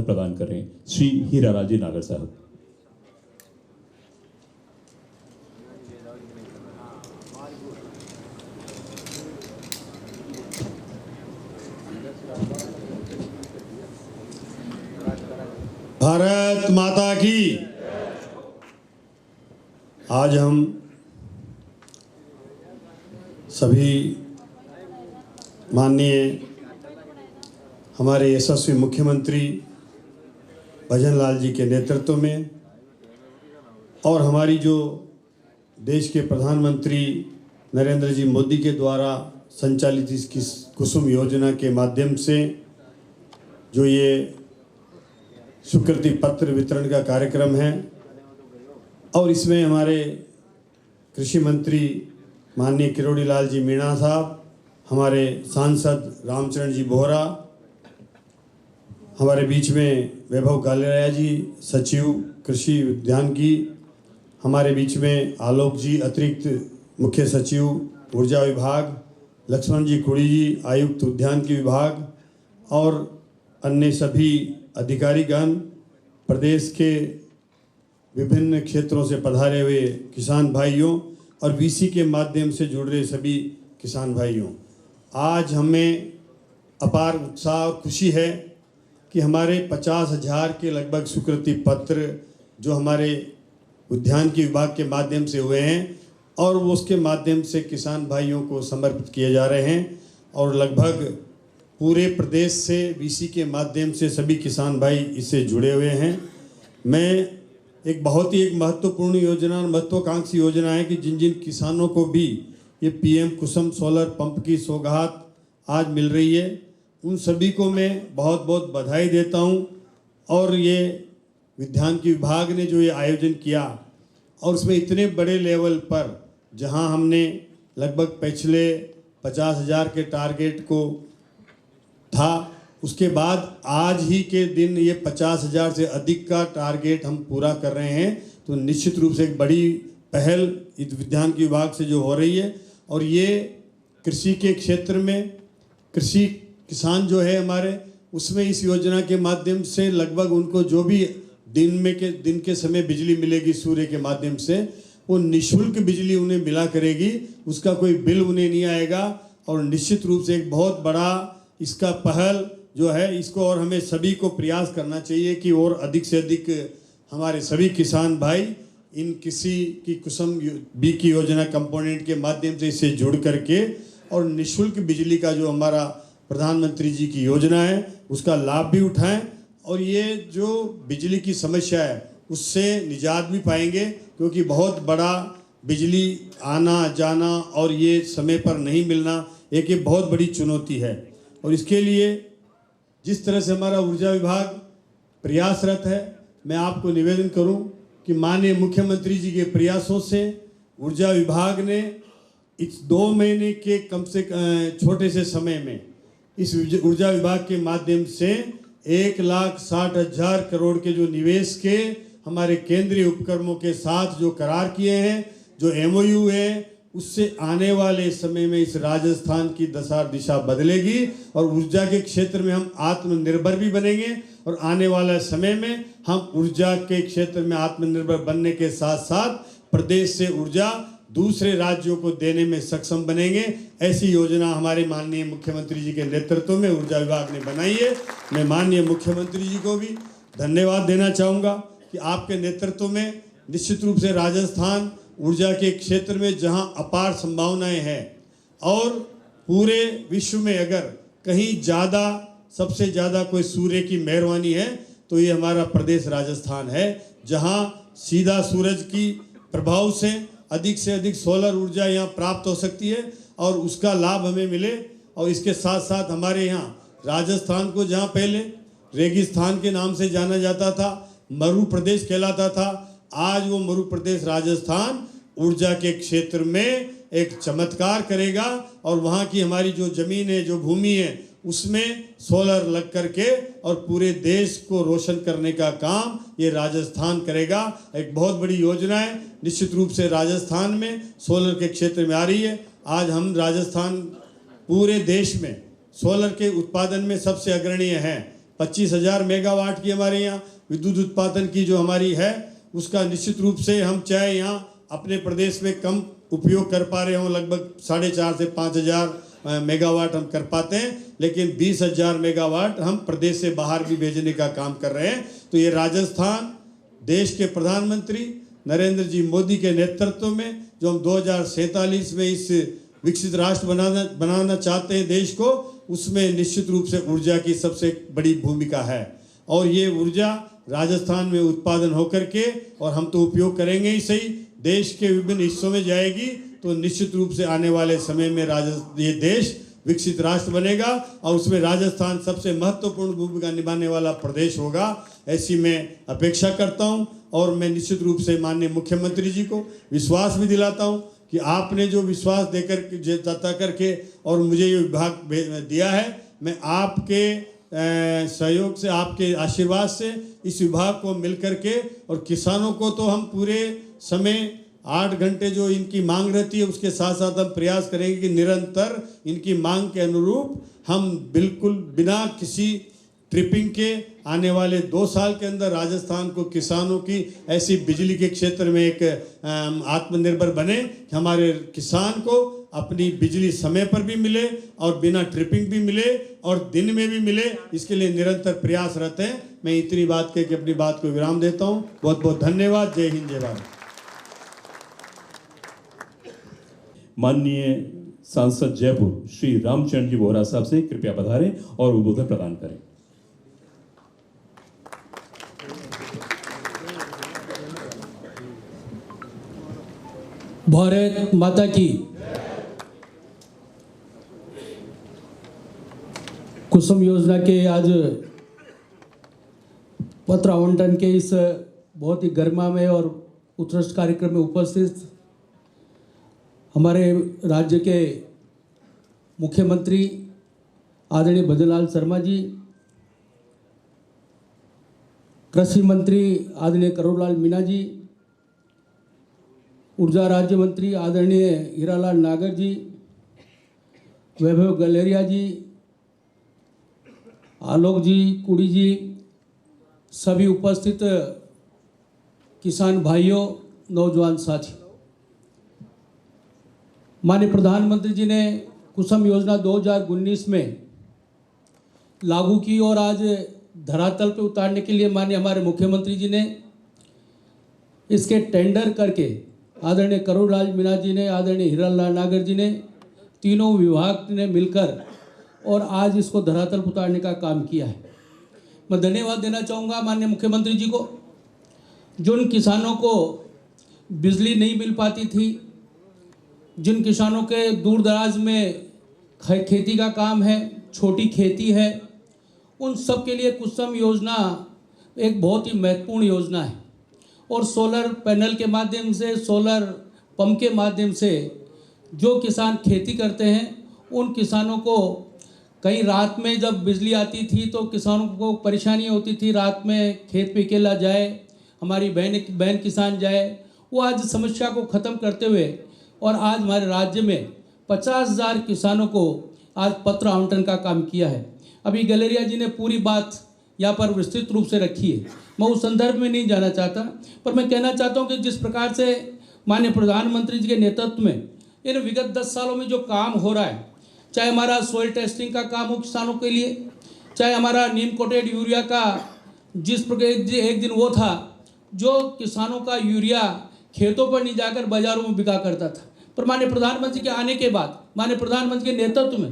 प्रदान कर रहे हैं श्री हीरालाल जी नागर साहब। भारत माता की। आज हम सभी माननीय हमारे यशस्वी मुख्यमंत्री भजन लाल जी के नेतृत्व में और हमारी जो देश के प्रधानमंत्री नरेंद्र जी मोदी के द्वारा संचालित इस कुसुम योजना के माध्यम से जो ये स्वीकृति पत्र वितरण का कार्यक्रम है और इसमें हमारे कृषि मंत्री माननीय किरोड़ी लाल जी मीणा साहब, हमारे सांसद रामचरण जी बोहरा, हमारे बीच में वैभव कालेराया जी सचिव कृषि उद्यानिकी, हमारे बीच में आलोक जी अतिरिक्त मुख्य सचिव ऊर्जा विभाग, लक्ष्मण जी कुड़ी जी आयुक्त उद्यानिकी विभाग और अन्य सभी अधिकारीगण, प्रदेश के विभिन्न क्षेत्रों से पधारे हुए किसान भाइयों और वीसी के माध्यम से जुड़ रहे सभी किसान भाइयों, आज हमें अपार उत्साह और खुशी है कि हमारे 50,000 के लगभग स्वीकृति पत्र जो हमारे उद्यानिकी विभाग के माध्यम से हुए हैं और वो उसके माध्यम से किसान भाइयों को समर्पित किए जा रहे हैं और लगभग पूरे प्रदेश से वीसी के माध्यम से सभी किसान भाई इससे जुड़े हुए हैं। मैं एक बहुत ही एक महत्वपूर्ण योजना और महत्वाकांक्षी योजना है कि जिन जिन किसानों को भी ये पीएम कुसुम सोलर पंप की सौगात आज मिल रही है उन सभी को मैं बहुत बहुत बधाई देता हूँ। और ये उद्यानिकी विभाग ने जो ये आयोजन किया और उसमें इतने बड़े लेवल पर जहाँ हमने लगभग पिछले 50,000 के टारगेट को था उसके बाद आज ही के दिन ये 50,000 से अधिक का टारगेट हम पूरा कर रहे हैं, तो निश्चित रूप से एक बड़ी पहल उद्यानिकी विभाग से जो हो रही है। और ये कृषि के क्षेत्र में कृषि किसान जो है हमारे उसमें इस योजना के माध्यम से लगभग उनको जो भी दिन के समय बिजली मिलेगी सूर्य के माध्यम से वो निःशुल्क बिजली उन्हें मिला करेगी, उसका कोई बिल उन्हें नहीं आएगा। और निश्चित रूप से एक बहुत बड़ा इसका पहल जो है इसको और हमें सभी को प्रयास करना चाहिए कि और अधिक से अधिक हमारे सभी किसान भाई इन किसी की कुसुम बी की योजना कंपोनेंट के माध्यम से इससे जुड़ करके और निःशुल्क बिजली का जो हमारा प्रधानमंत्री जी की योजना है उसका लाभ भी उठाएं और ये जो बिजली की समस्या है उससे निजात भी पाएंगे, क्योंकि बहुत बड़ा बिजली आना जाना और ये समय पर नहीं मिलना एक ये बहुत बड़ी चुनौती है। और इसके लिए जिस तरह से हमारा ऊर्जा विभाग प्रयासरत है, मैं आपको निवेदन करूं कि माननीय मुख्यमंत्री जी के प्रयासों से ऊर्जा विभाग ने इस 2 महीने के कम से छोटे से समय में इस ऊर्जा विभाग के माध्यम से 1,60,000 करोड़ के जो निवेश के हमारे केंद्रीय उपक्रमों के साथ जो करार किए हैं, जो एमओयू है, उससे आने वाले समय में इस राजस्थान की दशा दिशा बदलेगी और ऊर्जा के क्षेत्र में हम आत्मनिर्भर भी बनेंगे और आने वाला समय में हम ऊर्जा के क्षेत्र में आत्मनिर्भर बनने के साथ साथ प्रदेश से ऊर्जा दूसरे राज्यों को देने में सक्षम बनेंगे। ऐसी योजना हमारे माननीय मुख्यमंत्री जी के नेतृत्व में ऊर्जा विभाग ने बनाई है। मैं माननीय मुख्यमंत्री जी को भी धन्यवाद देना चाहूँगा कि आपके नेतृत्व में निश्चित रूप से राजस्थान ऊर्जा के क्षेत्र में जहां अपार संभावनाएं हैं और पूरे विश्व में अगर कहीं ज़्यादा सबसे ज़्यादा कोई सूर्य की मेहरबानी है तो ये हमारा प्रदेश राजस्थान है, जहां सीधा सूरज की प्रभाव से अधिक सोलर ऊर्जा यहाँ प्राप्त हो सकती है और उसका लाभ हमें मिले। और इसके साथ साथ हमारे यहाँ राजस्थान को जहाँ पहले रेगिस्तान के नाम से जाना जाता था, मरु प्रदेश कहलाता था, आज वो मरु प्रदेश राजस्थान ऊर्जा के क्षेत्र में एक चमत्कार करेगा और वहाँ की हमारी जो जमीन है, जो भूमि है, उसमें सोलर लग करके और पूरे देश को रोशन करने का काम ये राजस्थान करेगा। एक बहुत बड़ी योजना है, निश्चित रूप से राजस्थान में सोलर के क्षेत्र में आ रही है। आज हम राजस्थान पूरे देश में सोलर के उत्पादन में सबसे अग्रणीय हैं। 25,000 मेगावाट की हमारे यहाँ विद्युत उत्पादन की जो हमारी है, उसका निश्चित रूप से हम चाहे यहाँ अपने प्रदेश में कम उपयोग कर पा रहे हों, लगभग 4,500 से 5,000 मेगावाट हम कर पाते हैं, लेकिन 20,000 मेगावाट हम प्रदेश से बाहर भी भेजने का काम कर रहे हैं। तो ये राजस्थान देश के प्रधानमंत्री नरेंद्र जी मोदी के नेतृत्व में जो हम 2047 में इस विकसित राष्ट्र बनाना चाहते हैं देश को, उसमें निश्चित रूप से ऊर्जा की सबसे बड़ी भूमिका है। और ये ऊर्जा राजस्थान में उत्पादन होकर के, और हम तो उपयोग करेंगे ही सही, देश के विभिन्न हिस्सों में जाएगी, तो निश्चित रूप से आने वाले समय में ये देश विकसित राष्ट्र बनेगा और उसमें राजस्थान सबसे महत्वपूर्ण भूमिका निभाने वाला प्रदेश होगा, ऐसी मैं अपेक्षा करता हूं। और मैं निश्चित रूप से माननीय मुख्यमंत्री जी को विश्वास भी दिलाता हूं कि आपने जो विश्वास देकर जता करके और मुझे ये विभाग दिया है, मैं आपके सहयोग से, आपके आशीर्वाद से इस विभाग को मिलकर के, और किसानों को तो हम पूरे समय 8 घंटे जो इनकी मांग रहती है उसके साथ साथ हम प्रयास करेंगे कि निरंतर इनकी मांग के अनुरूप हम बिल्कुल बिना किसी ट्रिपिंग के आने वाले 2 साल के अंदर राजस्थान को किसानों की ऐसी बिजली के क्षेत्र में एक आत्मनिर्भर बने कि हमारे किसान को अपनी बिजली समय पर भी मिले और बिना ट्रिपिंग भी मिले और दिन में भी मिले। इसके लिए निरंतर प्रयासरत हैं। मैं इतनी बात कह के अपनी बात को विराम देता हूँ। बहुत बहुत धन्यवाद। जय हिंद, जय भारत। माननीय सांसद जयपुर श्री रामचंद्र जी बोहरा साहब से कृपया पधारें और उद्बोधन प्रदान करें। भारत माता की। कुसुम योजना के आज पत्र आवंटन के इस बहुत ही गरिमामय और उत्कृष्ट कार्यक्रम में उपस्थित हमारे राज्य के मुख्यमंत्री आदरणीय भजनलाल शर्मा जी, कृषि मंत्री आदरणीय करोड़लाल मीणा जी, ऊर्जा राज्य मंत्री आदरणीय हीरालाल नागर जी, वैभव गलेरिया जी, आलोक जी, कुड़ी जी, सभी उपस्थित किसान भाइयों, नौजवान साथी, माननीय प्रधानमंत्री जी ने कुसुम योजना 2019 में लागू की और आज धरातल पे उतारने के लिए माननीय हमारे मुख्यमंत्री जी ने इसके टेंडर करके आदरणीय करोड़लाल मीणा जी ने, आदरणीय हीरालाल नागर जी ने, तीनों विभाग ने मिलकर और आज इसको धरातल पर उतारने का काम किया है। मैं धन्यवाद देना चाहूँगा माननीय मुख्यमंत्री जी को। जिन किसानों को बिजली नहीं मिल पाती थी, जिन किसानों के दूर दराज में खेती का काम है, छोटी खेती है, उन सब के लिए कुसुम योजना एक बहुत ही महत्वपूर्ण योजना है। और सोलर पैनल के माध्यम से, सोलर पंप के माध्यम से जो किसान खेती करते हैं, उन किसानों को कई रात में जब बिजली आती थी तो किसानों को परेशानी होती थी, रात में खेत पे अकेला जाए, हमारी बहन किसान जाए। वो आज समस्या को ख़त्म करते हुए और आज हमारे राज्य में 50,000 किसानों को आज पत्र आवंटन का काम किया है। अभी गलेरिया जी ने पूरी बात यहाँ पर विस्तृत रूप से रखी है, मैं उस संदर्भ में नहीं जाना चाहता, पर मैं कहना चाहता हूँ कि जिस प्रकार से माननीय प्रधानमंत्री जी के नेतृत्व में इन विगत 10 सालों में जो काम हो रहा है, चाहे हमारा सोइल टेस्टिंग का काम हो किसानों के लिए, चाहे हमारा नीम कोटेड यूरिया का जिस प्रकार एक दिन वो था जो किसानों का यूरिया खेतों पर नहीं जाकर बाजारों में बिका करता था, पर माननीय प्रधानमंत्री के आने के बाद, माननीय प्रधानमंत्री के नेतृत्व में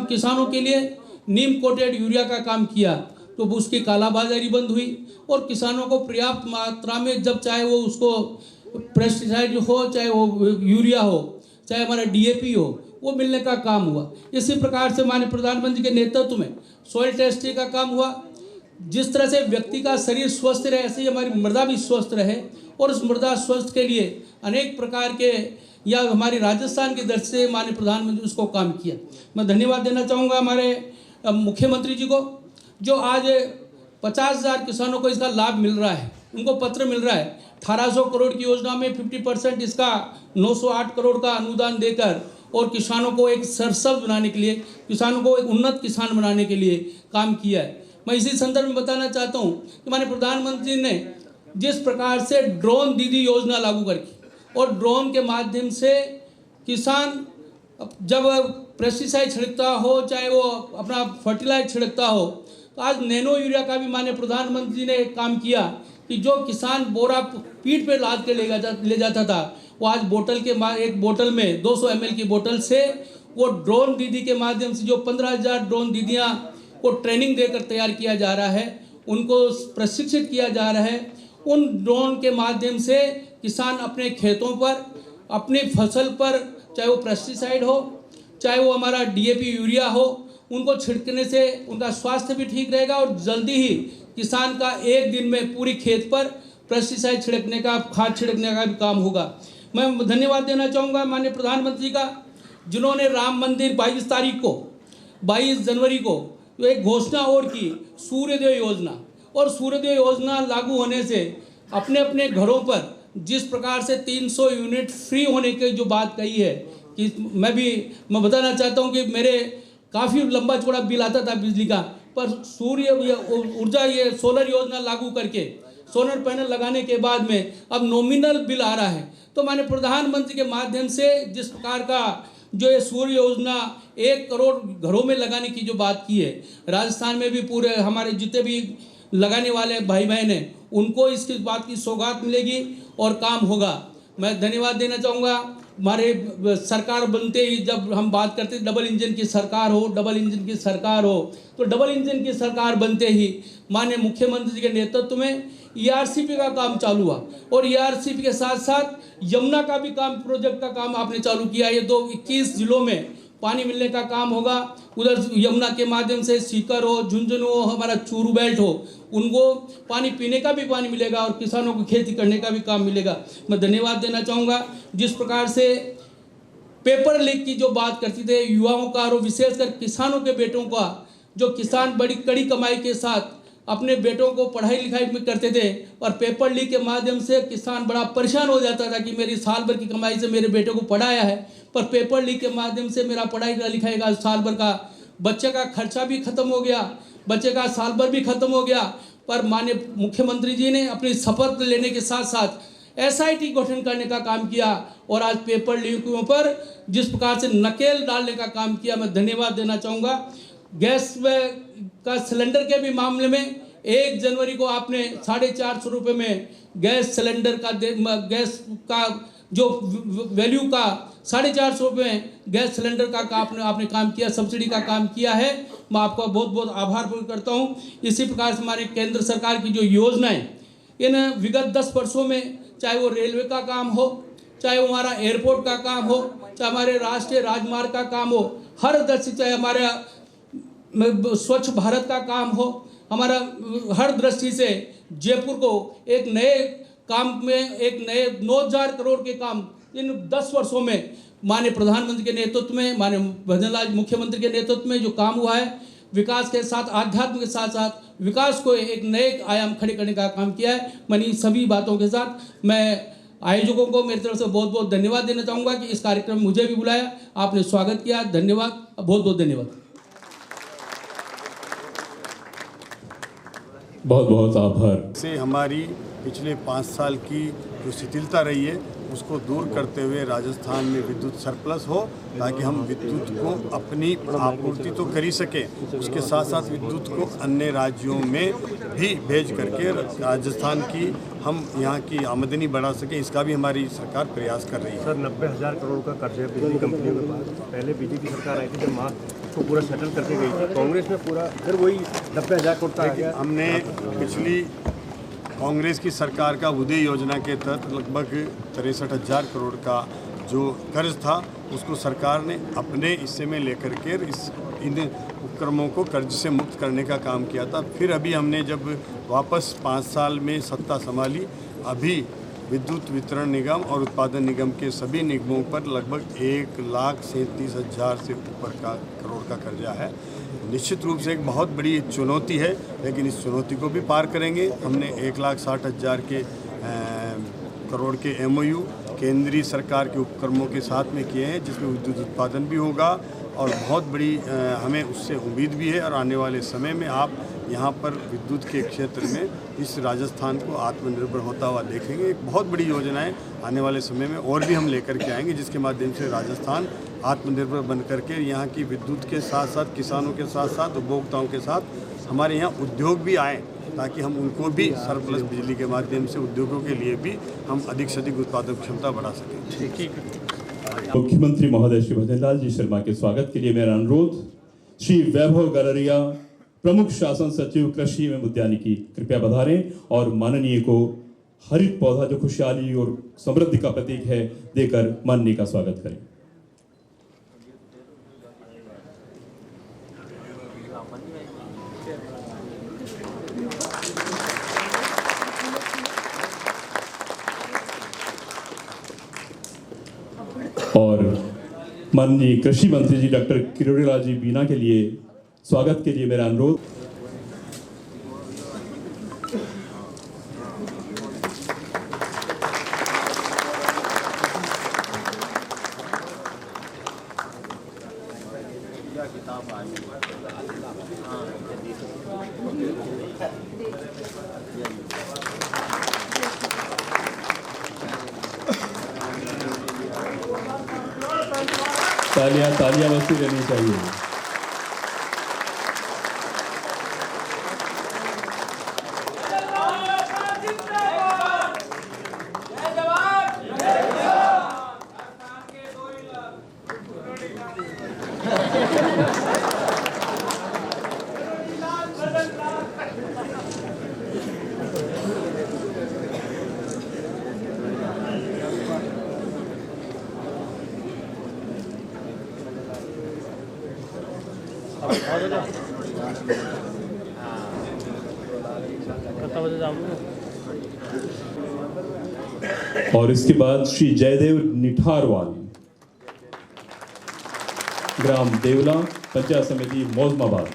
किसानों के लिए नीम कोटेड यूरिया का काम किया तो उसकी कालाबाजारी बंद हुई और किसानों को पर्याप्त मात्रा में, जब चाहे वो उसको पेस्टिसाइड हो, चाहे वो यूरिया हो, चाहे हमारा DAP हो, वो मिलने का काम हुआ। इसी प्रकार से माननीय प्रधानमंत्री के नेतृत्व में सॉइल टेस्टिंग का काम हुआ, जिस तरह से व्यक्ति का शरीर स्वस्थ रहे, ऐसे ही हमारी मृदा भी स्वस्थ रहे, और उस मृदा स्वस्थ के लिए अनेक प्रकार के या हमारी राजस्थान की दृष्टि से माननीय प्रधानमंत्री उसको काम किया। मैं धन्यवाद देना चाहूँगा हमारे मुख्यमंत्री जी को, जो आज 50,000 किसानों को इसका लाभ मिल रहा है, उनको पत्र मिल रहा है। 1800 करोड़ की योजना में 50% इसका 908 करोड़ का अनुदान देकर और किसानों को एक सरसब्ज बनाने के लिए, किसानों को एक उन्नत किसान बनाने के लिए काम किया है। मैं इसी संदर्भ में बताना चाहता हूँ कि माननीय प्रधानमंत्री ने जिस प्रकार से ड्रोन दीदी योजना लागू करके, और ड्रोन के माध्यम से किसान जब पेस्टिसाइड छिड़कता हो, चाहे वो अपना फर्टिलाइजर छिड़कता हो, तो आज नैनो यूरिया का भी माननीय प्रधानमंत्री ने एक काम किया कि जो किसान बोरा पीठ पे लाद के ले जाता था, वो आज बोतल के एक बोतल में 200 ml की बोतल से वो ड्रोन दीदी के माध्यम से, जो 15,000 ड्रोन दीदियाँ को ट्रेनिंग देकर तैयार किया जा रहा है, उनको प्रशिक्षित किया जा रहा है। उन ड्रोन के माध्यम से किसान अपने खेतों पर, अपनी फसल पर, चाहे वो पेस्टिसाइड हो, चाहे वो हमारा DAP यूरिया हो, उनको छिड़कने से उनका स्वास्थ्य भी ठीक रहेगा और जल्दी ही किसान का एक दिन में पूरी खेत पर पेस्टिसाइड छिड़कने का, खाद छिड़कने का भी काम होगा। मैं धन्यवाद देना चाहूँगा माननीय प्रधानमंत्री का, जिन्होंने राम मंदिर 22 जनवरी को तो एक घोषणा और की, सूर्योदय योजना, और सूर्योदय योजना लागू होने से अपने अपने घरों पर जिस प्रकार से 300 यूनिट फ्री होने की जो बात कही है, कि मैं बताना चाहता हूं कि मेरे काफ़ी लंबा चौड़ा बिल आता था बिजली का, पर सूर्य ऊर्जा ये सोलर योजना लागू करके, सोलर पैनल लगाने के बाद में अब नॉमिनल बिल आ रहा है। तो माननीय प्रधानमंत्री के माध्यम से जिस प्रकार का जो ये सूर्य योजना 1 करोड़ घरों में लगाने की जो बात की है, राजस्थान में भी पूरे हमारे जितने भी लगाने वाले भाई बहन हैं, उनको इसकी बात की सौगात मिलेगी और काम होगा। मैं धन्यवाद देना चाहूँगा हमारे सरकार बनते ही, जब हम बात करते हैं डबल इंजन की सरकार हो, डबल इंजन की सरकार हो, तो डबल इंजन की सरकार बनते ही माननीय मुख्यमंत्री जी के नेतृत्व में ERCP का काम चालू हुआ, और ERCP के साथ साथ यमुना का भी काम, प्रोजेक्ट का काम आपने चालू किया। ये 21 जिलों में पानी मिलने का काम होगा। उधर यमुना के माध्यम से सीकर हो, झुंझुनू हो, हमारा चूरू बेल्ट हो, उनको पानी पीने का भी पानी मिलेगा और किसानों को खेती करने का भी काम मिलेगा। मैं धन्यवाद देना चाहूँगा जिस प्रकार से पेपर लीक की जो बात करती थे युवाओं का, और विशेषकर किसानों के बेटों का, जो किसान बड़ी कड़ी कमाई के साथ अपने बेटों को पढ़ाई लिखाई में करते थे, और पेपर लीक के माध्यम से किसान बड़ा परेशान हो जाता था कि मेरी साल भर की कमाई से मेरे बेटे को पढ़ाया है, पर पेपर लीक के माध्यम से मेरा पढ़ाई लिखाई का साल भर का बच्चे का खर्चा भी खत्म हो गया, बच्चे का साल भर भी खत्म हो गया। पर माननीय मुख्यमंत्री जी ने अपनी शपथ लेने के साथ साथ SIT गठन करने का काम किया, और आज पेपर लीकों पर जिस प्रकार से नकेल डालने का काम किया, मैं धन्यवाद देना चाहूँगा। गैस का सिलेंडर के भी मामले में 1 जनवरी को आपने 450 रुपये में गैस सिलेंडर का गैस का जो वैल्यू का 450 रुपये में गैस सिलेंडर का आपने काम किया, सब्सिडी का काम किया है। मैं आपका बहुत बहुत आभार प्रकट करता हूँ। इसी प्रकार से हमारे केंद्र सरकार की जो योजनाएं, इन विगत 10 वर्षों में, चाहे वो रेलवे का काम हो, चाहे वो हमारा एयरपोर्ट का काम हो, चाहे हमारे राष्ट्रीय राजमार्ग का काम हो, हर दृष्टि, चाहे हमारे स्वच्छ भारत का काम हो, हमारा हर दृष्टि से जयपुर को एक नए काम में, एक नए 9,000 करोड़ के काम इन 10 वर्षों में माननीय प्रधानमंत्री के नेतृत्व में, माननीय भजनलाल मुख्यमंत्री के नेतृत्व में जो काम हुआ है, विकास के साथ, आध्यात्म के साथ साथ विकास को एक नए आयाम खड़े करने का काम किया है। मैंने इन सभी बातों के साथ मैं आयोजकों को मेरी तरफ से बहुत बहुत धन्यवाद देना चाहूँगा कि इस कार्यक्रम में मुझे भी बुलाया, आपने स्वागत किया। धन्यवाद, बहुत बहुत धन्यवाद। बहुत बहुत आभार। से हमारी पिछले 5 साल की जो शिथिलता रही है उसको दूर करते हुए राजस्थान में विद्युत सरप्लस हो, ताकि हम विद्युत को अपनी आपूर्ति तो कर ही सकें, उसके साथ साथ विद्युत को अन्य राज्यों में भी भेज करके राजस्थान की हम यहाँ की आमदनी बढ़ा सकें, इसका भी हमारी सरकार प्रयास कर रही है। सर 90,000 करोड़ का कर्ज है बिजली कंपनियों के पास। पहले बीजेपी सरकार आई थी जब माँ को पूरा सेटल करके गई थी, कांग्रेस ने पूरा फिर वही 90,000 करोड़ का आ गया। हमने पिछली कांग्रेस की सरकार का उदय योजना के तहत लगभग 63,000 करोड़ का जो कर्ज था उसको सरकार ने अपने हिस्से में लेकर के इन उपक्रमों को कर्ज से मुक्त करने का काम किया था। फिर अभी हमने जब वापस 5 साल में सत्ता संभाली, अभी विद्युत वितरण निगम और उत्पादन निगम के सभी निगमों पर लगभग 1,37,000 से ऊपर का करोड़ का कर्जा है। निश्चित रूप से एक बहुत बड़ी चुनौती है, लेकिन इस चुनौती को भी पार करेंगे। हमने 1,60,000 के करोड़ के MOU केंद्रीय सरकार के उपक्रमों के साथ में किए हैं, जिसमें विद्युत उत्पादन भी होगा और बहुत बड़ी हमें उससे उम्मीद भी है। और आने वाले समय में आप यहाँ पर विद्युत के क्षेत्र में इस राजस्थान को आत्मनिर्भर होता हुआ देखेंगे। एक बहुत बड़ी योजनाएं आने वाले समय में और भी हम लेकर के आएंगे, जिसके माध्यम से राजस्थान आत्मनिर्भर बन करके यहाँ की विद्युत के साथ साथ किसानों के साथ साथ उपभोक्ताओं के साथ हमारे यहाँ उद्योग भी आए, ताकि हम उनको भी सरप्लस बिजली के माध्यम से उद्योगों के लिए भी हम अधिक से अधिक उत्पादन क्षमता बढ़ा सकें। मुख्यमंत्री महोदय श्री भजनलाल जी शर्मा के स्वागत के लिए मेरा अनुरोध श्री वैभव गलरिया, प्रमुख शासन सचिव कृषि एवं उद्यानिकी, कृपया पधारें और माननीय को हरित पौधा जो खुशहाली और समृद्धि का प्रतीक है देकर माननीय का स्वागत करें। और माननीय कृषि मंत्री जी डॉक्टर किरोड़ीलाल जी मीणा के लिए स्वागत के लिए मेरा अनुरोध। तालियां बजती रहनी चाहिए। और इसके बाद श्री जयदेव निठारवाल, ग्राम देवला, पंचायत समिति मौजमाबाद।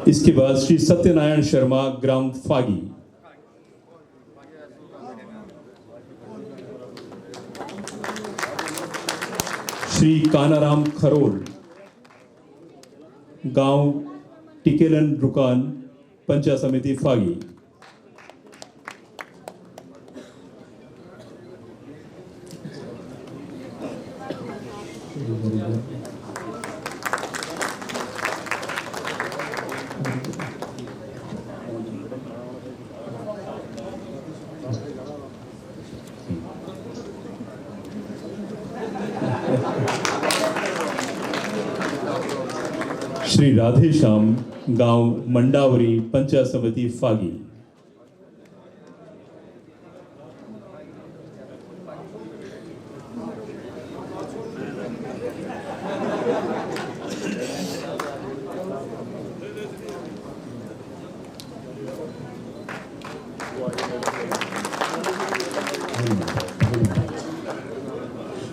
इसके बाद श्री सत्यनारायण शर्मा, ग्राम फागी। श्री कानाराम खरोल, गांव टिकेलन रुकान, पंचायत समिति फागी। श्री राधेश्याम, गांव मंडावरी, पंचायत समिति फागी।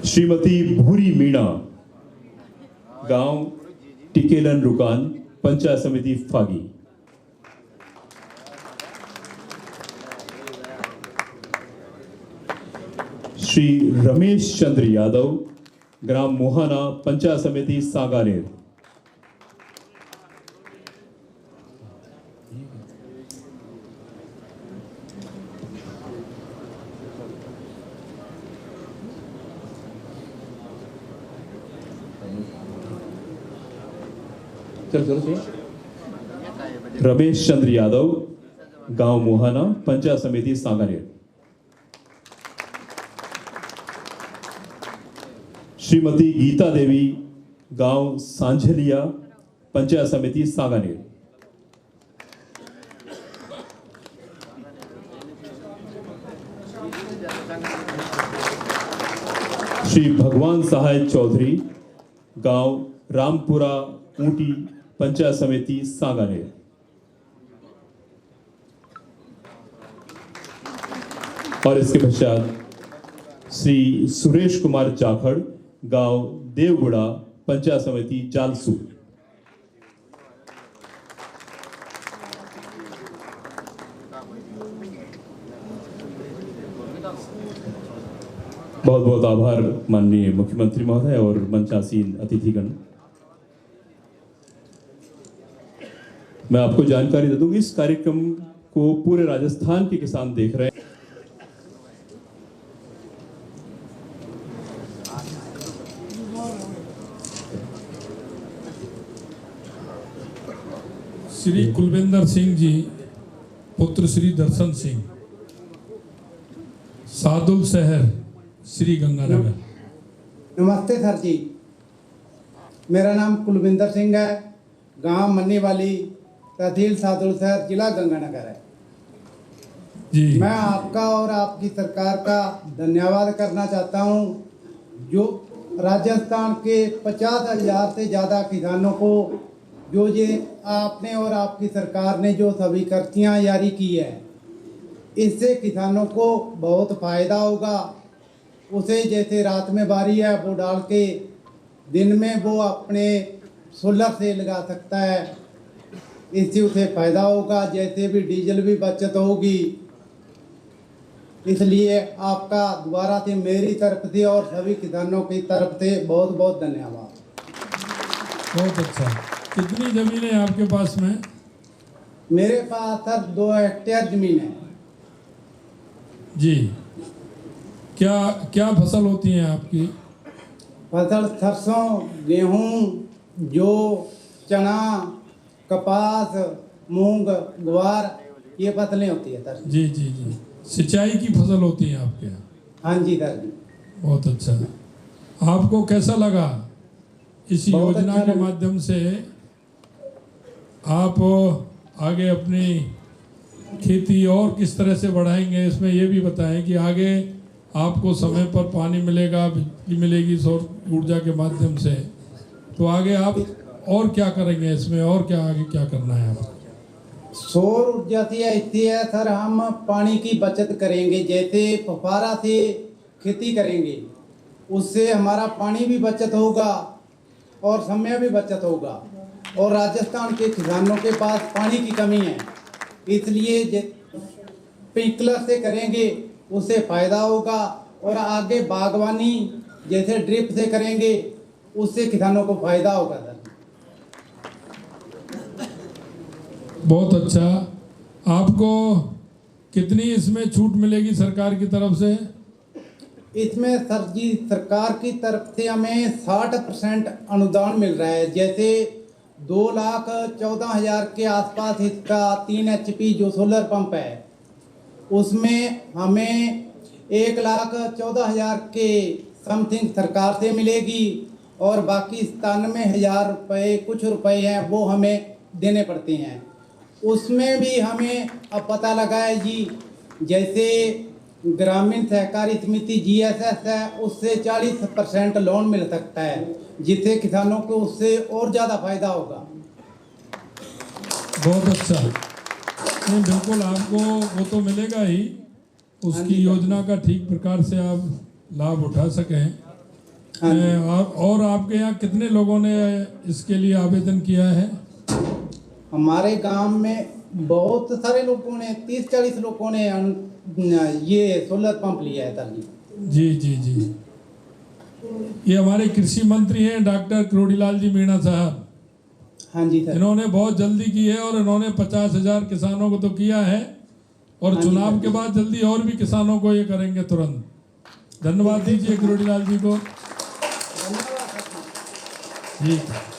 श्रीमती भूरी मीणा, गांव टिकेलन रुकान, पंचायत समिति फागी। श्री रमेश चंद्र यादव, ग्राम मोहाना, पंचायत समिति सांगानेर। रमेश चंद्र यादव, गांव मोहाना, पंचायत समिति सांगानेर। श्रीमती गीता देवी, गांव सांझलिया, पंचायत समिति सांगानेर। श्री भगवान सहाय चौधरी, गांव रामपुरा ऊटी, पंचायत समिति सांगानेर। और इसके पश्चात श्री सुरेश कुमार जाखड़, गांव देवगुड़ा, पंचायत समिति जालसू। बहुत बहुत आभार माननीय मुख्यमंत्री महोदय और मंचासीन अतिथिगण। मैं आपको जानकारी दे दूं कि इस कार्यक्रम को पूरे राजस्थान के किसान देख रहे हैं। श्री कुलविंदर सिंह जी पुत्र श्री दर्शन सिंह, सादुल शहर, श्री गंगानगर। नमस्ते सर जी, मेरा नाम कुलविंदर सिंह है, गांव मन्नीवाली, तहसील सादुल शहर, जिला गंगानगर है जी। मैं आपका और आपकी सरकार का धन्यवाद करना चाहता हूं, जो राजस्थान के 50,000 से ज़्यादा किसानों को जो ये आपने और आपकी सरकार ने जो सभी कर्जियाँ जारी की है, इससे किसानों को बहुत फ़ायदा होगा। उसे जैसे रात में बारी है वो डाल के दिन में वो अपने सोलर से लगा सकता है, इससे उसे फ़ायदा होगा। जैसे भी डीजल भी बचत होगी, इसलिए आपका दोबारा से मेरी तरफ से और सभी किसानों की तरफ से बहुत बहुत धन्यवाद। बहुत अच्छा। कितनी जमीन है आपके पास में? मेरे पास सर 2 हेक्टेयर जमीन है जी। क्या क्या फसल होती है आपकी? फसल सरसों, गेहूँ, जौ, चना, कपास, मूंग, ग्वार, ये फसलें होती है सर। जी जी जी। सिंचाई की फसल होती है आपके यहाँ? हाँ जी सर जी। बहुत अच्छा। आपको कैसा लगा इस बहुत योजना अच्छा के लगा। माध्यम से आप आगे अपनी खेती और किस तरह से बढ़ाएंगे? इसमें ये भी बताएं कि आगे आपको समय पर पानी मिलेगा, बिजली मिलेगी सौर ऊर्जा के माध्यम से, तो आगे आप और क्या करेंगे इसमें, और क्या आगे क्या करना है आपको? सौर ऊर्जा से ऐसी है सर, हम पानी की बचत करेंगे। जैसे फव्वारा से खेती करेंगे, उससे हमारा पानी भी बचत होगा और समय भी बचत होगा। और राजस्थान के किसानों के पास पानी की कमी है, इसलिए स्प्रिंकलर से करेंगे, उससे फ़ायदा होगा। और आगे बागवानी जैसे ड्रिप से करेंगे, उससे किसानों को फ़ायदा होगा सर। बहुत अच्छा। आपको कितनी इसमें छूट मिलेगी सरकार की तरफ से? इसमें सर जी सरकार की तरफ से हमें 60% अनुदान मिल रहा है। जैसे 2,14,000 के आसपास इसका 3 HP जो सोलर पंप है, उसमें हमें 1,14,000 के समथिंग सरकार से मिलेगी। और बाकी 97,000 रुपये कुछ रुपए हैं वो हमें देने पड़ते हैं। उसमें भी हमें अब पता लगा है जी, जैसे ग्रामीण सहकारी समिति GSS है, उससे 40% लोन मिल सकता है, जिससे किसानों को उससे और ज़्यादा फायदा होगा। बहुत अच्छा। नहीं, बिल्कुल आपको वो तो मिलेगा ही, उसकी योजना का ठीक प्रकार से आप लाभ उठा सकें। और आपके यहाँ कितने लोगों ने इसके लिए आवेदन किया है? हमारे गांव में बहुत सारे लोगों ने, 30-40 लोगों ने ये सोलर पंप लिया है सर जी। जी जी जी। ये हमारे कृषि मंत्री हैं डॉक्टर करोड़ीलाल जी मीणा साहब। हाँ जी सर। इन्होंने बहुत जल्दी की है और इन्होंने 50,000 किसानों को तो किया है, और हाँ चुनाव जी, के बाद जल्दी और भी किसानों को ये करेंगे तुरंत। धन्यवाद दीजिए करोड़ीलाल जी को। जी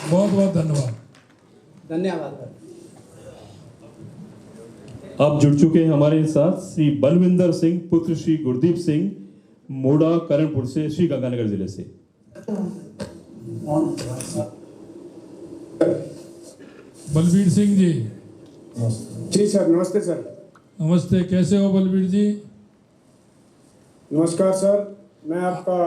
बहुत बहुत धन्यवाद। धन्यवाद सर। अब जुड़ चुके हैं हमारे साथ श्री बलविंदर सिंह पुत्र श्री गुरदीप सिंह, मोड़ा करणपुर से, श्री गंगानगर जिले से। बलबीर सिंह जी। जी सर, नमस्ते सर। नमस्ते, कैसे हो बलबीर जी? नमस्कार सर, मैं आपका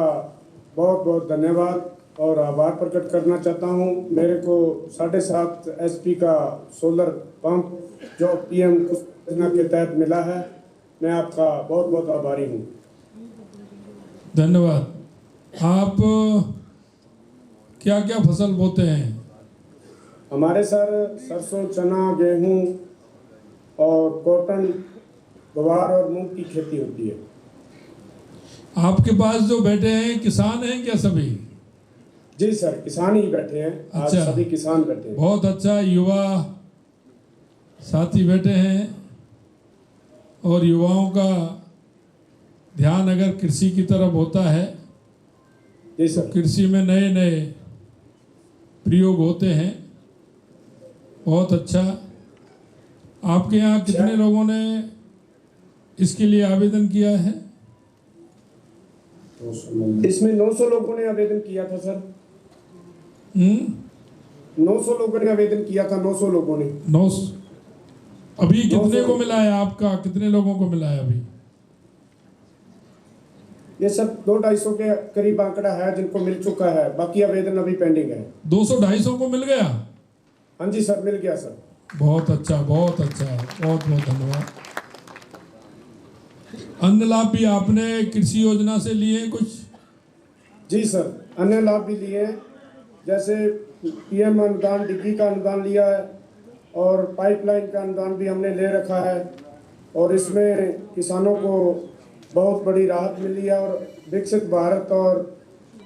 बहुत बहुत धन्यवाद और आभार प्रकट करना चाहता हूँ। मेरे को 7.5 HP का सोलर पंप जो PM योजना के तहत मिला है, मैं आपका बहुत बहुत आभारी हूँ। धन्यवाद। आप क्या क्या फसल बोते हैं? हमारे सर सरसों, चना, गेहूँ और कॉटन, ग्वार और मूंग की खेती होती है। आपके पास जो बैठे हैं किसान हैं क्या सभी? जी सर, किसान ही बैठे हैं। आज अच्छा। सभी किसान बैठे हैं। बहुत अच्छा, युवा साथी बैठे हैं और युवाओं का ध्यान अगर कृषि की तरफ होता है जी तो सर। कृषि में नए नए प्रयोग होते हैं। बहुत अच्छा। आपके यहाँ कितने लोगों ने इसके लिए आवेदन किया है? इसमें 900 लोगों ने आवेदन किया था सर। 900 लोगों ने आवेदन किया था। 900 लोगों ने। 900। अभी कितने को मिला है? आपका कितने लोगों को मिला है अभी? ये सब 200-250 के करीब आंकड़ा है जिनको मिल चुका है। बाकी आवेदन अभी पेंडिंग है। 200-250 को मिल गया? हाँ जी सर, मिल गया सर। बहुत अच्छा, बहुत अच्छा, बहुत बहुत धन्यवाद। अन्य लाभ भी आपने कृषि योजना से लिए कुछ? जी सर, अन्य लाभ भी लिए हैं, जैसे PM अनुदान, डिग्री का अनुदान लिया है और पाइपलाइन का अनुदान भी हमने ले रखा है और इसमें किसानों को बहुत बड़ी राहत मिली है। और विकसित भारत और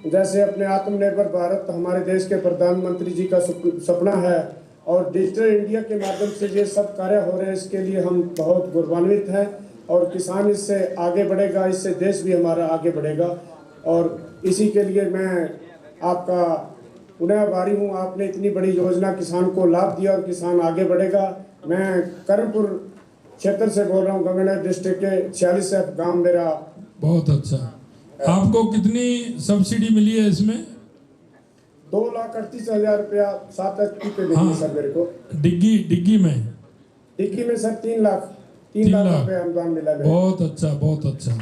जैसे अपने आत्मनिर्भर भारत हमारे देश के प्रधानमंत्री जी का सपना है और डिजिटल इंडिया के माध्यम से ये सब कार्य हो रहे हैं, इसके लिए हम बहुत गौरवान्वित हैं और किसान इससे आगे बढ़ेगा, इससे देश भी हमारा आगे बढ़ेगा और इसी के लिए मैं आपका पुनः आभारी हूँ। आपने इतनी बड़ी योजना किसान को लाभ दिया और किसान आगे बढ़ेगा। मैं कर्णपुर क्षेत्र से बोल रहा हूँ, गंगानगर डिस्ट्रिक्ट के 46 गांव मेरा। बहुत अच्छा। आपको कितनी सब्सिडी मिली है इसमें? 2,38,000 रुपया 7 HP पे मिली सर मेरे को। डिग्गी में? डिग्गी में सर 3 लाख रुपए अनुदान मिला। बहुत अच्छा, बहुत अच्छा।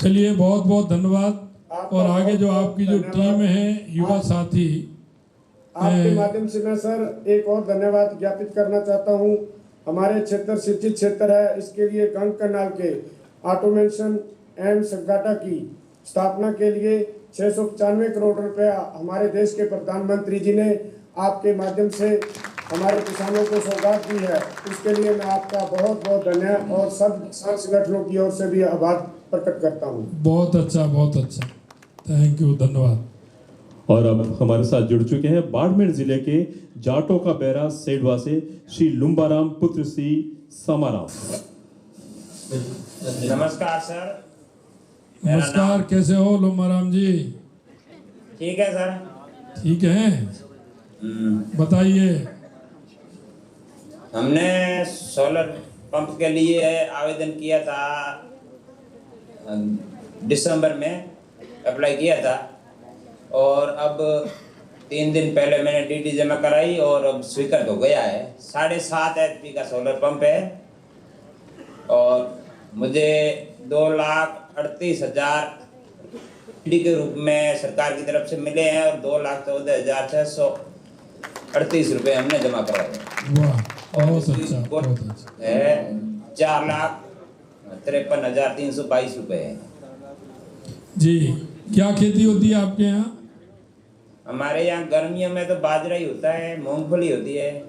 चलिए, बहुत बहुत धन्यवाद। और आगे जो आपकी जो टीम है युवा साथी, आपके माध्यम से मैं सर एक और धन्यवाद ज्ञापित करना चाहता हूँ। हमारे क्षेत्र सिंचित क्षेत्र है, इसके लिए गंग कनाल के ऑटोमेशन एवं संगाटा की स्थापना के लिए 695 करोड़ रुपया हमारे देश के प्रधानमंत्री जी ने आपके माध्यम से हमारे किसानों को सौगात दी है। इसके लिए मैं आपका बहुत बहुत धन्यवाद और सब किसान संगठनों की ओर से भी आभार प्रकट करता हूँ। बहुत अच्छा, बहुत अच्छा। थैंक यू, धन्यवाद। और अब हमारे साथ जुड़ चुके हैं बाड़मेर जिले के जाटो का बैरा सेडवा से श्री लुम्बाराम पुत्र श्री समाराम। नमस्कार सर। नमस्कार, कैसे हो लुम्बाराम जी? ठीक है सर। ठीक है, बताइए। हमने सोलर पंप के लिए आवेदन किया था, दिसंबर में अप्लाई किया था और अब 3 दिन पहले मैंने DD जमा कराई और अब स्वीकृत हो गया है। 7.5 HP का सोलर पंप है और मुझे 2,38,000 DD के रूप में सरकार की तरफ से मिले हैं और 2,14,638 रुपये हमने जमा कराए। वाह, बहुत अच्छा, बहुत अच्छा। है 4,53,322 रुपये है। जी, क्या खेती होती है आपके यहाँ? हमारे यहाँ गर्मियों में तो बाजरा ही होता है, मूंगफली होती है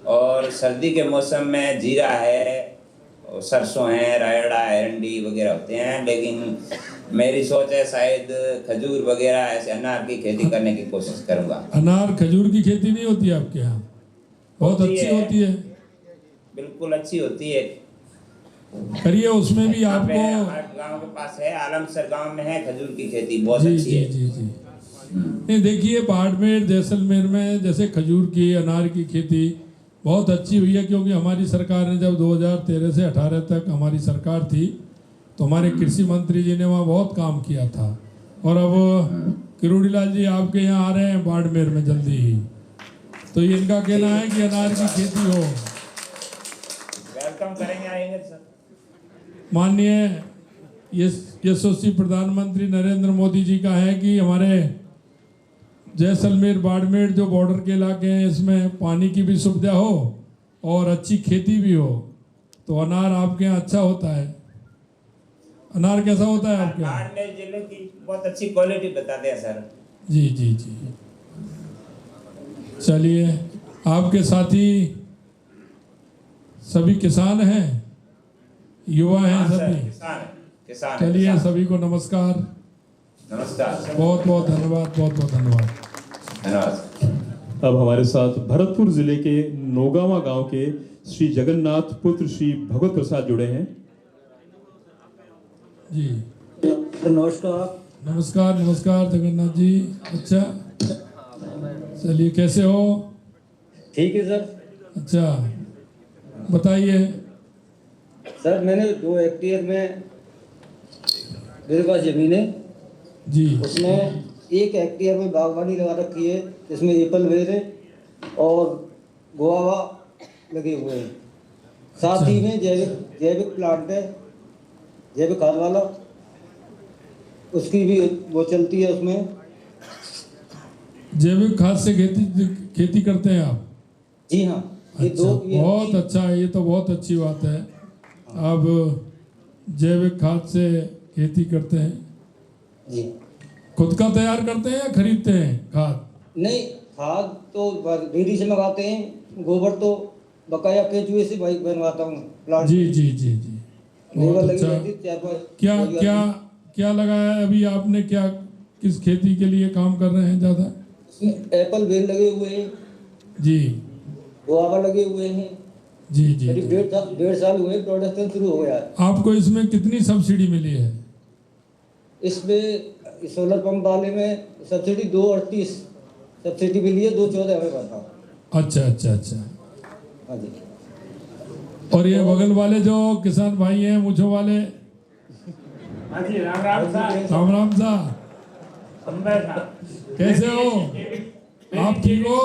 और सर्दी के मौसम में जीरा है, सरसों है, रायड़ा, अरंडी वगैरह होते हैं। लेकिन मेरी सोच है शायद खजूर वगैरह ऐसे अनार की खेती करने की कोशिश करूँगा। अनार खजूर की खेती नहीं होती है आपके यहाँ? बहुत अच्छी होती है। बिल्कुल अच्छी होती है। करिए, उसमें भी आपको। हमारे गांव के पास है, आलमसर गांव में है खजूर की खेती, बहुत जी अच्छी जी है। जी जी। नहीं, देखिए बाड़मेर जैसलमेर में जैसे खजूर की, अनार की खेती बहुत अच्छी हुई है, क्योंकि हमारी सरकार ने जब 2013 से 18 तक हमारी सरकार थी तो हमारे कृषि मंत्री जी ने वहाँ बहुत काम किया था। और अब किरोड़ी लाल जी आपके यहाँ आ रहे हैं बाड़मेर में जल्दी ही, तो इनका कहना है कि अनार की खेती हो। वेलकम करेंगे, आएंगे सर। माननीय यशस्वी प्रधानमंत्री नरेंद्र मोदी जी का है कि हमारे जैसलमेर बाड़मेर जो बॉर्डर के इलाके हैं इसमें पानी की भी सुविधा हो और अच्छी खेती भी हो। तो अनार आपके यहाँ अच्छा होता है। अनार कैसा होता है आपके यहाँ? बाड़मेर जिले की बहुत अच्छी क्वालिटी बताते हैं सर। जी जी जी। चलिए, आपके साथी सभी किसान हैं, युवा हैं सभी? किसान। चलिए, सभी को नमस्कार। नमस्कार। बहुत बहुत धन्यवाद, बहुत बहुत धन्यवाद। धन्यवाद। अब हमारे साथ भरतपुर जिले के नोगावा गांव के श्री जगन्नाथ पुत्र श्री भगवत प्रसाद जुड़े हैं। जी नमस्कार। नमस्कार नमस्कार जगन्नाथ जी। अच्छा, चलिए, कैसे हो? ठीक है सर। अच्छा, बताइए। सर मैंने 2 हेक्टेयर में मेरे पास जमीन है, जी उसमें 1 हेक्टेयर में बागवानी लगा रखी है, इसमें एप्पल बेर है और गुआवा लगे हुए हैं। साथ ही में जैविक प्लांट है, जैविक खाद वाला, उसकी भी वो चलती है उसमें। जैविक खाद से खेती करते हैं आप? जी हाँ। अच्छा, बहुत अच्छा है, ये तो बहुत अच्छी बात है। आप जैविक खाद से खेती करते हैं? जी। खुद का तैयार करते हैं या खरीदते हैं खाद? नहीं, खाद तो डेयरी से मंगाते हैं, गोबर तो बकाया केचुए से भाई बनवाता हूँ प्लांट। जी जी जी जी, बहुत अच्छा। क्या क्या क्या लगाया है अभी आपने? क्या किस खेती के लिए काम कर रहे हैं ज़्यादा? एप्पल बेर लगे हुए हैं जी, गुआवा लगे हुए हैं। जी जी, करीब 1.5 साल हुए, प्रोडक्शन शुरू हो गया है। आपको इसमें कितनी सब्सिडी मिली है? इसमें सोलर पंप वाले में सब्सिडी 2.38 सब्सिडी मिली है, 2.14 हमें पता। अच्छा अच्छा अच्छा। हाँ जी। और ये बगल वाले जो किसान भाई हैं, मुझो वाले? हाँ जी, राम राम साहब। राम राम साहब, कैसे हो आप? ठीक हो?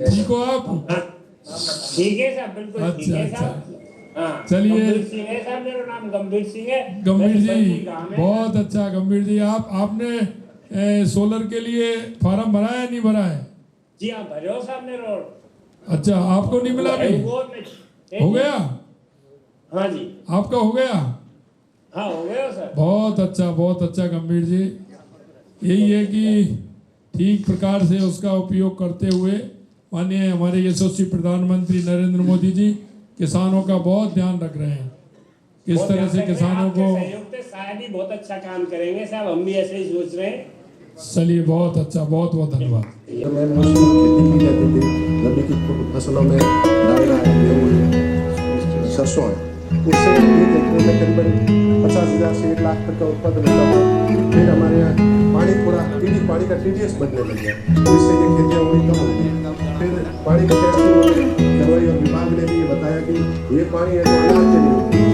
ठीक हो आप? ठीक है साहब, बिल्कुल ठीक अच्छा है अच्छा। साहब। हाँ, चलिए। गंभीर सिंह है साहब, मेरा नाम गंभीर सिंह है। गंभीर जी, बस्ती गाँव में। बहुत अच्छा। गंभीर जी, आपने सोलर के लिए फार्म भरा है नहीं भरा है? जी हाँ, भरे हो साहब ने रोड। अच्छा, आपको नहीं मिला अभी? हो गया? हाँ जी। आपका हो गया? हाँ, हो गया सर। बहुत अच्छा, बहुत अच्छा गंभीर जी। यही है कि ठीक प्रकार से उसका उपयोग करते हुए माननीय हमारे यशस्वी प्रधानमंत्री नरेंद्र मोदी जी किसानों का बहुत ध्यान रख रहे हैं। किस तरह से किसानों को सहयोग से शायद ही बहुत अच्छा काम करेंगे साहब, हम भी ऐसे ही सोच रहे हैं। चलिए, बहुत अच्छा, बहुत बहुत धन्यवाद। मैं मौसमी खेती की जाती थी, रबी की फसलों में दायरा है, गेहूँ है, सरसों है, उससे 1 हेक्टेयर में करीबन 50,000 से 1 लाख तक का उत्पादन होता था। फिर हमारे यहाँ पानी का TDS बढ़ने लग गया, जिससे ये खेतियाँ हुई कम हो गई। फिर पानी का टेस्ट दवाई और विभाग ने भी ये बताया कि ये पानी है जो अनाज के लिए होती है।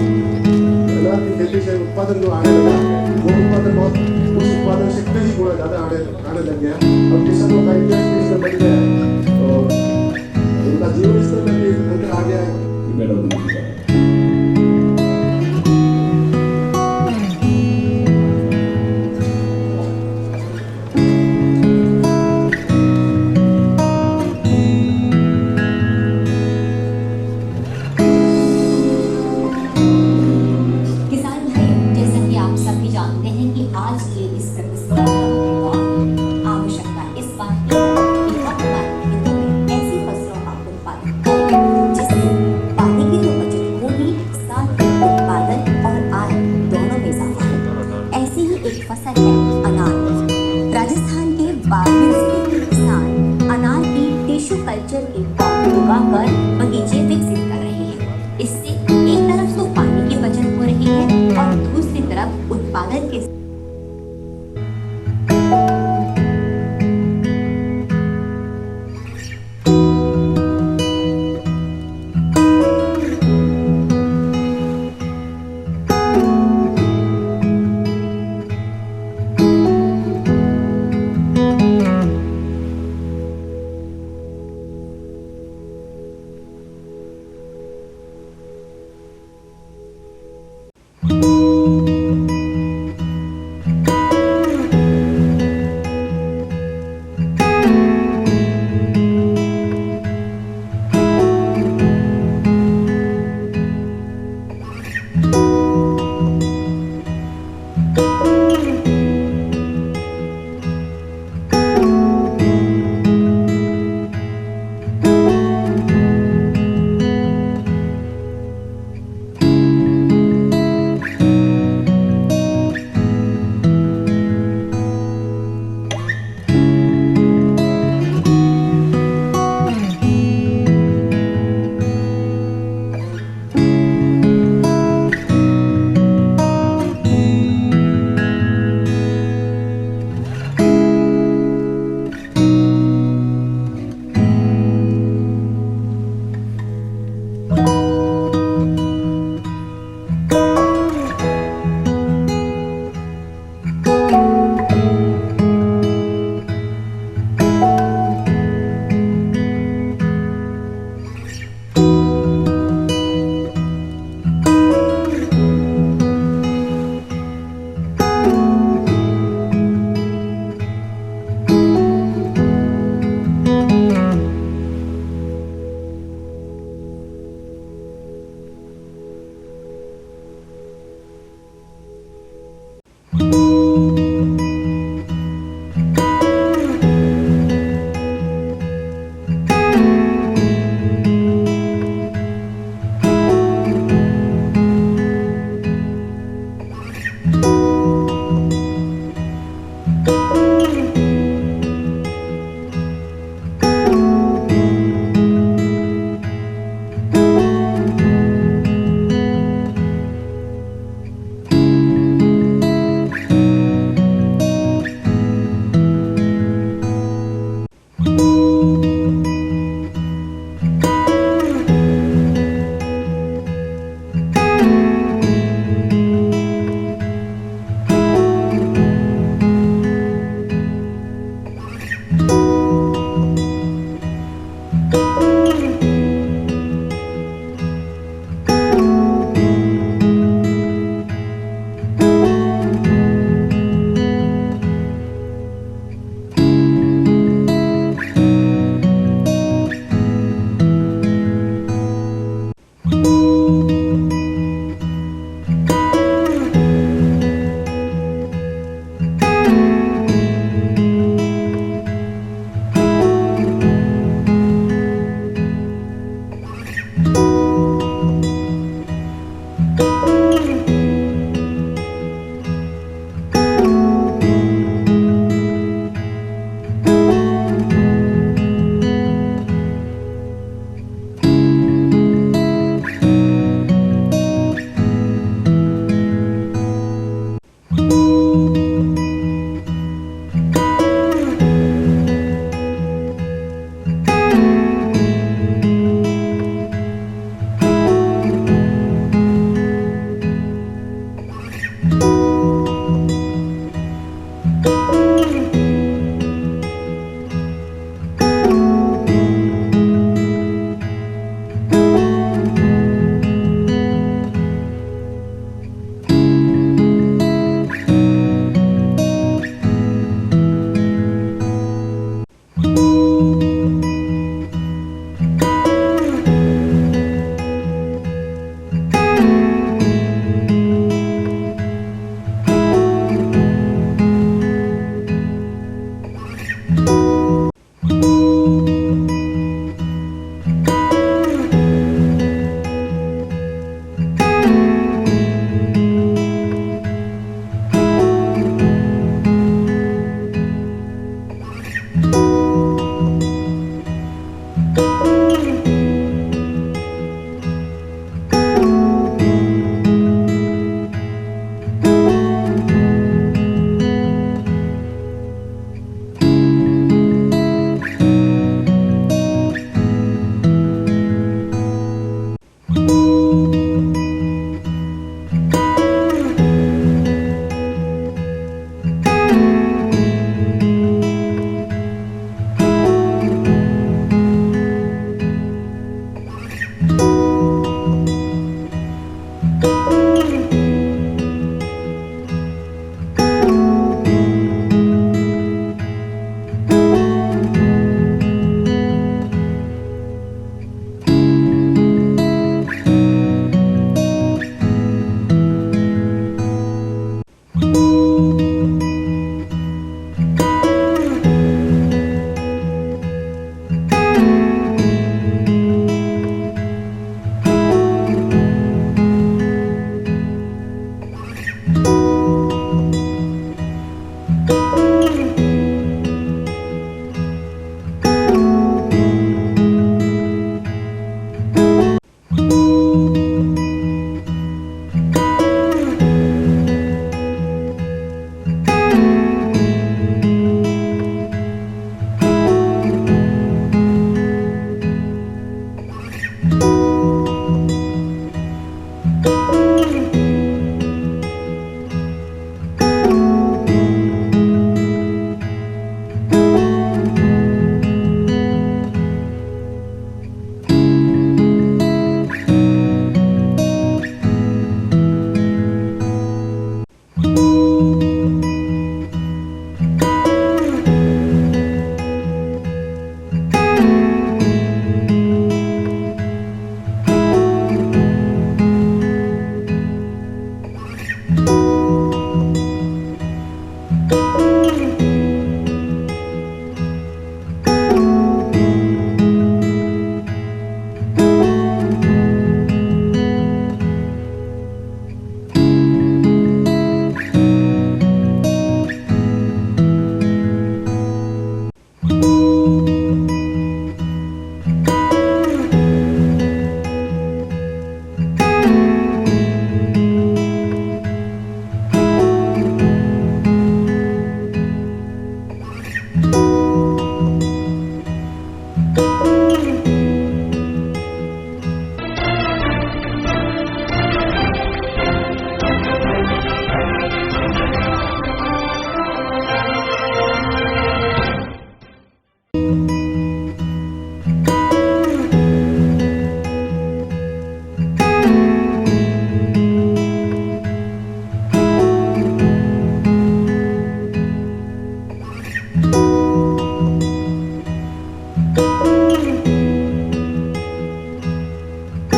अनाज की खेती से उत्पादन जो आने लगा, वो उत्पादन बहुत उस उत्पादन से कई गुना ज़्यादा आने लग गया। अब किसानों का इंटरेस्ट भी इसमें बढ़ गया है और उनका जीवन स्तर में भी अंतर आ गया है। फसल है अनार। राजस्थान के बाड़मेर जिले के किसान अनार की टिश्यू कल्चर के पौधे उगाकर बगीचे विकसित